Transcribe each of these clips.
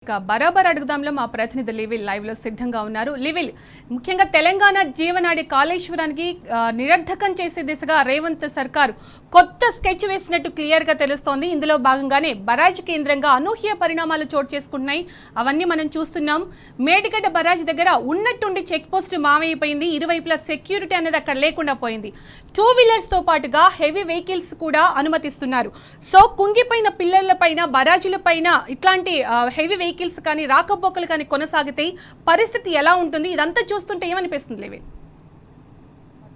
బరాబర్ అడుగుదాంలో మా ప్రతినిధి లివిల్ లైవ్ లో సిద్ధంగా ఉన్నారు. లివిల్, ముఖ్యంగా తెలంగాణ జీవనాడి కాళేశ్వరానికి నిరర్ధకం చేసే దిశగా రేవంత్ సర్కార్ కొత్త స్కెచ్ వేసినట్టు క్లియర్ గా తెలుస్తోంది. ఇందులో భాగంగానే బరాజ్ కేంద్రంగా అనూహ్య పరిణామాలు చోటు చేసుకుంటున్నాయి. అవన్నీ మనం చూస్తున్నాం. మేడిగడ్డ బరాజ్ దగ్గర ఉన్నట్టుండి చెక్ పోస్ట్ మామైపోయింది. ఇరువైపులా సెక్యూరిటీ అనేది అక్కడ లేకుండా పోయింది. 2 వీలర్స్ తో పాటుగా హెవీ వెహికల్స్ కూడా అనుమతిస్తున్నారు. సో కుంగిపోయిన పిల్లల పైన, బరాజుల పైన ఇట్లాంటి హెవీ వెహికల్స్ కానీ రాకపోకలు కానీ కొనసాగితే పరిస్థితి ఎలా ఉంటుంది? ఇదంతా చూస్తుంటే ఏమనిపిస్తుంది లేవే?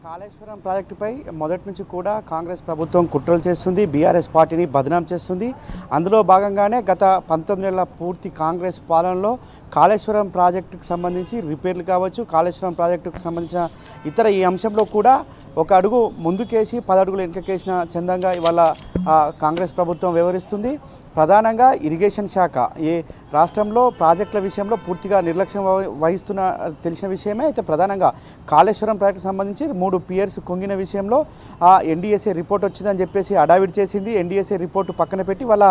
కాళేశ్వరం ప్రాజెక్టుపై మొదటి నుంచి కూడా కాంగ్రెస్ ప్రభుత్వం కుట్రలు చేస్తుంది, బీఆర్ఎస్ పార్టీని బదనాం చేస్తుంది. అందులో భాగంగానే గత 19 ఏళ్ల పూర్తి కాంగ్రెస్ పాలనలో కాళేశ్వరం ప్రాజెక్టుకు సంబంధించి రిపేర్లు కావచ్చు, కాళేశ్వరం ప్రాజెక్టుకు సంబంధించిన ఇతర ఈ అంశంలో కూడా ఒక అడుగు ముందుకేసి 10 అడుగులు వెనుకకేసిన చందంగా ఇవాళ కాంగ్రెస్ ప్రభుత్వం వ్యవహరిస్తుంది. ప్రధానంగా ఇరిగేషన్ శాఖ ఏ రాష్ట్రంలో ప్రాజెక్టుల విషయంలో పూర్తిగా నిర్లక్ష్యం వహిస్తున్న తెలిసిన విషయమే. అయితే ప్రధానంగా కాళేశ్వరం ప్రాజెక్టుకు సంబంధించి 3 పియర్స్ కుంగిన విషయంలో ఎన్డీఎస్ఏ రిపోర్ట్ వచ్చిందని చెప్పేసి అడావిడి చేసింది. ఎన్డీఎస్ఏ రిపోర్టు పక్కన పెట్టి వాళ్ళ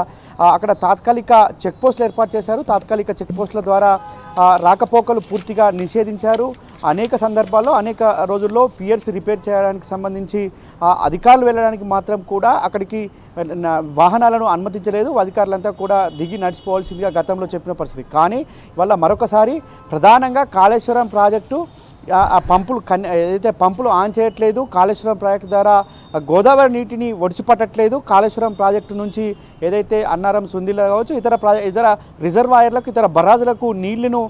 అక్కడ తాత్కాలిక చెక్ పోస్టులు ఏర్పాటు చేశారు. తాత్కాలిక చెక్ పోస్టుల ద్వారా రాకపోకలు పూర్తిగా నిషేధించారు. అనేక సందర్భాల్లో అనేక రోజుల్లో పియర్స్ రిపేర్ చేయడానికి సంబంధించి అధికారులు వెళ్ళడానికి మాత్రం కూడా అక్కడికి వాహనాలను అనుమతించలేదు. అధికారులంతా కూడా దిగి నడిచిపోవాల్సిందిగా గతంలో చెప్పిన పరిస్థితి. కానీ ఇవాళ మరొకసారి ప్రధానంగా కాళేశ్వరం ప్రాజెక్టు ఆ పంపులు ఏదైతే పంపులు ఆన్ చేయట్లేదు, కాళేశ్వరం ప్రాజెక్టు ద్వారా గోదావరి నీటిని ఒడిచిపట్టట్లేదు. కాళేశ్వరం ప్రాజెక్టు నుంచి ఏదైతే అన్నారం, సుందిల కావచ్చు ఇతర రిజర్వాయర్లకు, ఇతర బరాజులకు నీళ్లను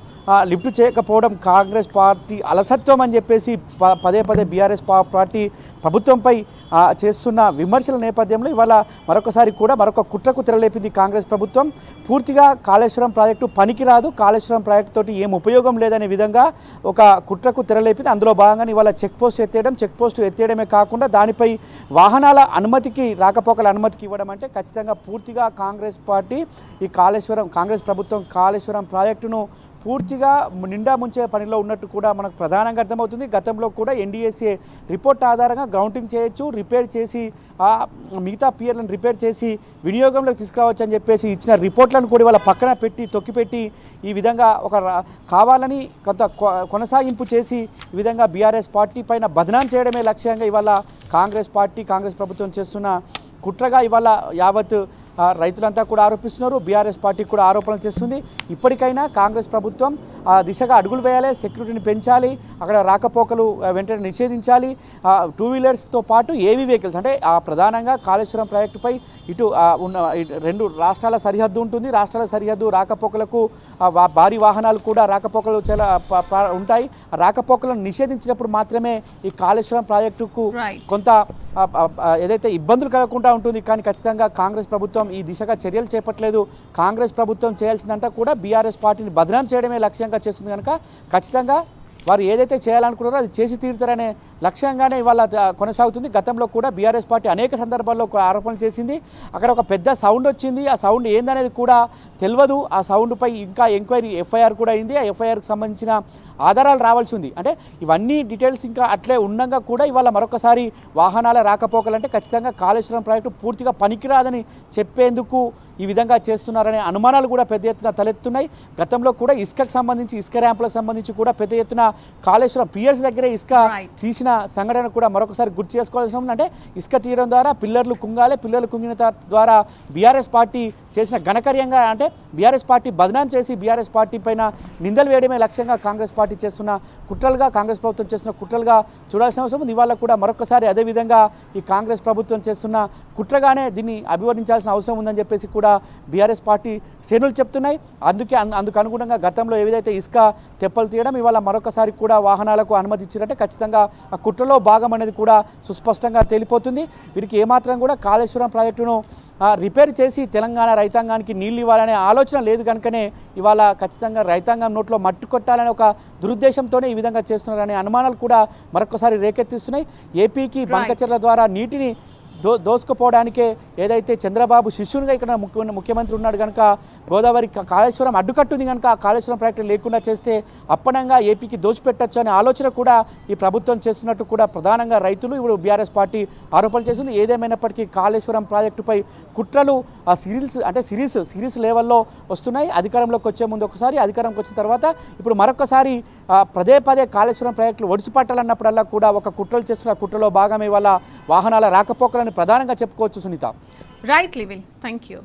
లిఫ్ట్ చేయకపోవడం కాంగ్రెస్ పార్టీ అలసత్వం అని చెప్పేసి పదే పదే బీఆర్ఎస్ పార్టీ ప్రభుత్వంపై చేస్తున్న విమర్శల నేపథ్యంలో ఇవాళ మరొకసారి కూడా మరొక కుట్రకు తెరలేపింది కాంగ్రెస్ ప్రభుత్వం. పూర్తిగా కాళేశ్వరం ప్రాజెక్టు పనికిరాదు, కాళేశ్వరం ప్రాజెక్టు తోటి ఏం ఉపయోగం లేదనే విధంగా ఒక కుట్రకు తెరలేపింది. అందులో భాగంగా ఇవాళ చెక్ పోస్ట్ ఎత్తేయడమే కాకుండా దానిపై వాహనాల అనుమతికి, రాకపోకల అనుమతికి ఇవ్వడం అంటే ఖచ్చితంగా పూర్తిగా కాంగ్రెస్ పార్టీ కాంగ్రెస్ ప్రభుత్వం కాళేశ్వరం ప్రాజెక్టును పూర్తిగా నిండా ముంచే పనిలో ఉన్నట్టు కూడా మనకు ప్రధానంగా అర్థమవుతుంది. గతంలో కూడా ఎన్డీఎస్ఏ రిపోర్ట్ ఆధారంగా గ్రౌండింగ్ చేయొచ్చు, రిపేర్ చేసి మిగతా పియర్లను రిపేర్ చేసి వినియోగంలోకి తీసుకురావచ్చు అని చెప్పేసి ఇచ్చిన రిపోర్ట్లను కూడా వాళ్ళ పక్కన పెట్టి తొక్కిపెట్టి ఈ విధంగా ఒక కావాలని కొంత కొనసాగింపు చేసి ఈ విధంగా బీఆర్ఎస్ పార్టీ పైన బదనాం చేయడమే లక్ష్యంగా ఇవాళ కాంగ్రెస్ ప్రభుత్వం చేస్తున్న కుట్రగా ఇవాళ యావత్ రైతులంతా కూడా ఆరోపిస్తున్నారు. బీఆర్ఎస్ పార్టీ కూడా ఆరోపణలు చేస్తుంది. ఇప్పటికైనా కాంగ్రెస్ ప్రభుత్వం ఆ దిశగా అడుగులు వేయాలి, సెక్యూరిటీని పెంచాలి, అక్కడ రాకపోకలు వెంటనే నిషేధించాలి. 2 వీలర్స్తో పాటు ఏవీ వెహికల్స్ అంటే ప్రధానంగా కాళేశ్వరం ప్రాజెక్టుపై ఇటు ఉన్న 2 రాష్ట్రాల సరిహద్దు ఉంటుంది. రాష్ట్రాల సరిహద్దు రాకపోకలకు భారీ వాహనాలు కూడా రాకపోకలు చాలా ఉంటాయి. రాకపోకలను నిషేధించినప్పుడు మాత్రమే ఈ కాళేశ్వరం ప్రాజెక్టుకు కొంత ఏదైతే ఇబ్బందులు కలగకుండా ఉంటుంది. కానీ ఖచ్చితంగా కాంగ్రెస్ ప్రభుత్వం ఈ దిశగా చర్యలు చేపట్టలేదు. కాంగ్రెస్ ప్రభుత్వం చేయాల్సిందంతా కూడా బీఆర్ఎస్ పార్టీని బదనాం చేయడమే లక్ష్యంగా చేస్తుంది. కనుక ఖచ్చితంగా వారు ఏదైతే చేయాలనుకున్నారో అది చేసి తీరుతారనే లక్ష్యంగానే ఇవాళ కొనసాగుతుంది. గతంలో కూడా బీఆర్ఎస్ పార్టీ అనేక సందర్భాల్లో ఆరోపణలు చేసింది. అక్కడ ఒక పెద్ద సౌండ్ వచ్చింది. ఆ సౌండ్ ఏందనేది కూడా తెలియదు. ఆ సౌండ్పై ఇంకా ఎంక్వైరీ ఎఫ్ఐఆర్ కూడా అయింది. ఆ ఎఫ్ఐఆర్కి సంబంధించిన ఆధారాలు రావాల్సి ఉంది. అంటే ఇవన్నీ డీటెయిల్స్ ఇంకా అట్లే ఉండగా కూడా ఇవాళ మరొకసారి వాహనాల రాకపోకలంటే ఖచ్చితంగా కాళేశ్వరం ప్రాజెక్టు పూర్తిగా పనికిరాదని చెప్పేందుకు ఈ విధంగా చేస్తున్నారనే అనుమానాలు కూడా పెద్ద ఎత్తున తలెత్తున్నాయి. గతంలో కూడా ఇసుకకు సంబంధించి, ఇసుక ర్యాంపులకు సంబంధించి కూడా పెద్ద ఎత్తున కాళేశ్వరం పియర్స్ దగ్గరే ఇసుక తీసిన సంఘటన కూడా మరొకసారి గుర్తు చేసుకోవాల్సి ఉంది. అంటే ఇసుక తీయడం ద్వారా పిల్లర్లు కుంగాలి, పిల్లర్లు కుంగిన ద్వారా బీఆర్ఎస్ పార్టీ చేసిన ఘనకార్యంగా అంటే బీఆర్ఎస్ పార్టీ బదనాం చేసి బీఆర్ఎస్ పార్టీ పైన నిందలు వేయడమే లక్ష్యంగా కాంగ్రెస్ పార్టీ చేస్తున్న కుట్రలుగా, కాంగ్రెస్ ప్రభుత్వం చేస్తున్న కుట్రలుగా చూడాల్సిన అవసరం ఉంది. ఇవాళ కూడా మరొకసారి అదేవిధంగా ఈ కాంగ్రెస్ ప్రభుత్వం చేస్తున్న కుట్రగానే దీన్ని అభివర్ణించాల్సిన అవసరం ఉందని చెప్పేసి కూడా బీఆర్ఎస్ పార్టీ శ్రేణులు చెప్తున్నాయి. అందుకు అనుగుణంగా గతంలో ఏదైతే ఇసుక తెప్పలు తీయడం ఇవాళ మరొకసారి కూడా వాహనాలకు అనుమతి ఇచ్చారంటే ఖచ్చితంగా ఆ కుట్రలో భాగం అనేది కూడా సుస్పష్టంగా తేలిపోతుంది. వీరికి ఏమాత్రం కూడా కాళేశ్వరం ప్రాజెక్టును రిపేర్ చేసి తెలంగాణ రైతాంగానికి నీళ్ళు ఇవ్వాలనే ఆలోచన లేదు కనుకనే ఇవాళ ఖచ్చితంగా రైతాంగం నోట్లో మట్టు కొట్టాలనే ఒక దురుద్దేశంతోనే ఈ విధంగా చేస్తున్నారనే అనుమానాలు కూడా మరొకసారి రేకెత్తిస్తున్నాయి. ఏపీకి బంకచెర్ల ద్వారా నీటిని దోసుకుపోవడానికే ఏదైతే చంద్రబాబు శిష్యునిగా ఇక్కడ ముఖ్యమంత్రి ఉన్నాడు కనుక గోదావరి కాళేశ్వరం అడ్డుకట్టుంది కనుక ఆ కాళేశ్వరం ప్రాజెక్టు లేకుండా చేస్తే అప్పనంగా ఏపీకి దోచిపెట్టచ్చు అనే ఆలోచన కూడా ఈ ప్రభుత్వం చేస్తున్నట్టు కూడా ప్రధానంగా రైతులు ఇప్పుడు బీఆర్ఎస్ పార్టీ ఆరోపణలు చేస్తుంది. ఏదేమైనప్పటికీ కాళేశ్వరం ప్రాజెక్టుపై కుట్రలు ఆ సిరీస్ లెవెల్లో వస్తున్నాయి. అధికారంలోకి వచ్చే ముందు ఒకసారి, అధికారంలోకి వచ్చిన తర్వాత ఇప్పుడు మరొకసారి పదే కాళేశ్వరం ప్రాజెక్టులు ఒడిచిపట్టాలన్నప్పుడల్లా కూడా ఒక కుట్రలు చేస్తున్న కుట్రలో భాగమే వల్ల వాహనాల రాకపోకలను ప్రధానంగా చెప్పుకోవచ్చు సునీత. రైట్ లివిల్, థ్యాంక్ యూ.